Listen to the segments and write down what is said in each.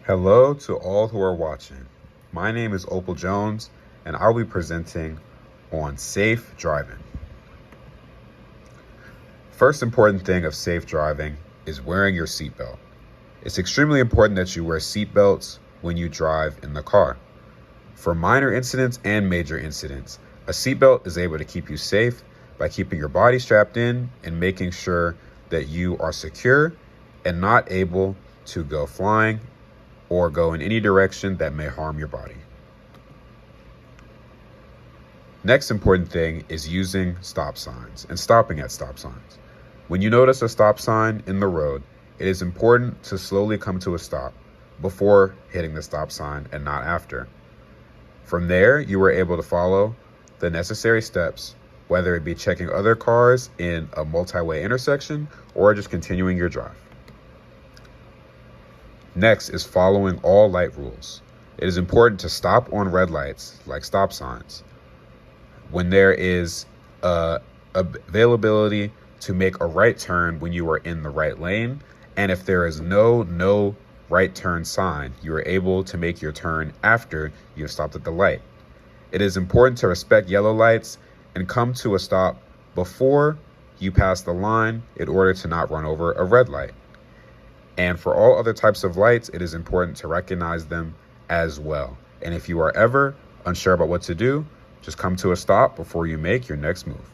Hello to all who are watching. My name is Opal Jones, and I'll be presenting on safe driving. First important thing of safe driving is wearing your seatbelt. It's extremely important that you wear seatbelts when you drive in the car. For minor incidents and major incidents, a seatbelt is able to keep you safe by keeping your body strapped in and making sure that you are secure and not able to go flying or go in any direction that may harm your body. Next important thing is using stop signs and stopping at stop signs. When you notice a stop sign in the road, it is important to slowly come to a stop before hitting the stop sign and not after. From there, you are able to follow the necessary steps, whether it be checking other cars in a multi-way intersection or just continuing your drive. Next is following all light rules. It is important to stop on red lights, like stop signs, when there is availability to make a right turn when you are in the right lane, and if there is no right turn sign, you are able to make your turn after you have stopped at the light. It is important to respect yellow lights and come to a stop before you pass the line in order to not run over a red light. And for all other types of lights, it is important to recognize them as well. And if you are ever unsure about what to do, just come to a stop before you make your next move.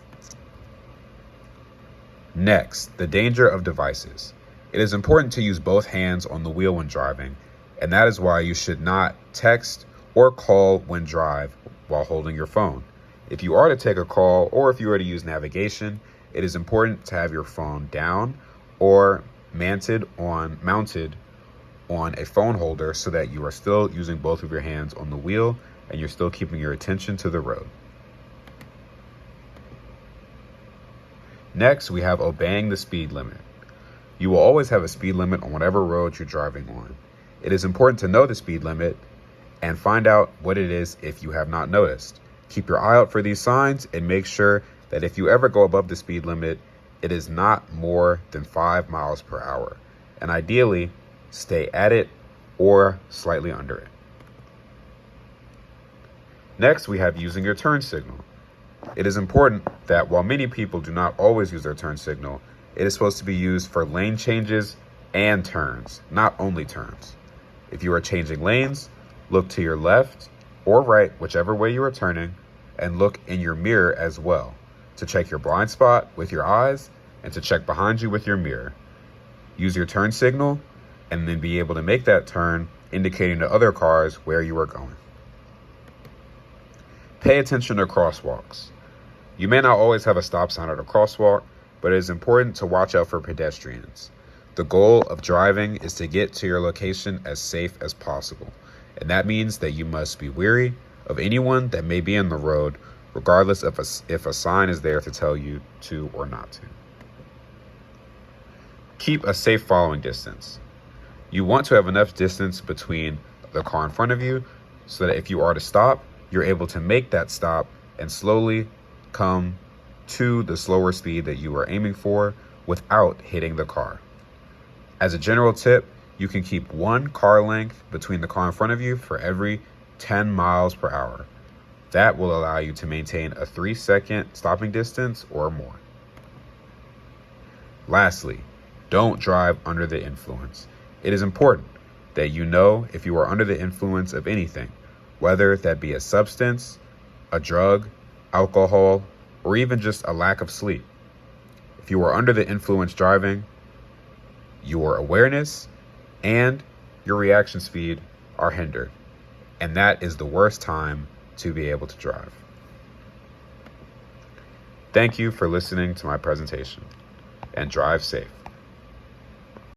Next, the danger of devices. It is important to use both hands on the wheel when driving, and that is why you should not text or call when drive while holding your phone. If you are to take a call or if you are to use navigation, it is important to have your phone down or mounted on a phone holder so that you are still using both of your hands on the wheel and you're still keeping your attention to the road. Next, we have obeying the speed limit. You will always have a speed limit on whatever road you're driving on. It is important to know the speed limit and find out what it is if you have not noticed. Keep your eye out for these signs and make sure that if you ever go above the speed limit, it is not more than 5 miles per hour. And ideally, stay at it or slightly under it. Next, we have using your turn signal. It is important that while many people do not always use their turn signal, it is supposed to be used for lane changes and turns, not only turns. If you are changing lanes, look to your left or right, whichever way you are turning, and look in your mirror as well to check your blind spot with your eyes and to check behind you with your mirror. Use your turn signal and then be able to make that turn, indicating to other cars where you are going. Pay attention to crosswalks. You may not always have a stop sign at a crosswalk, but it is important to watch out for pedestrians. The goal of driving is to get to your location as safe as possible, and that means that you must be wary of anyone that may be on the road, regardless of if a sign is there to tell you to or not to. Keep a safe following distance. You want to have enough distance between the car in front of you so that if you are to stop, you're able to make that stop and slowly come to the slower speed that you are aiming for without hitting the car. As a general tip, you can keep 1 car length between the car in front of you for every 10 miles per hour. That will allow you to maintain a 3-second stopping distance or more. Lastly, don't drive under the influence. It is important that you know if you are under the influence of anything, whether that be a substance, a drug, alcohol, or even just a lack of sleep. If you are under the influence driving, your awareness and your reaction speed are hindered, and that is the worst time to be able to drive. Thank you for listening to my presentation, and drive safe.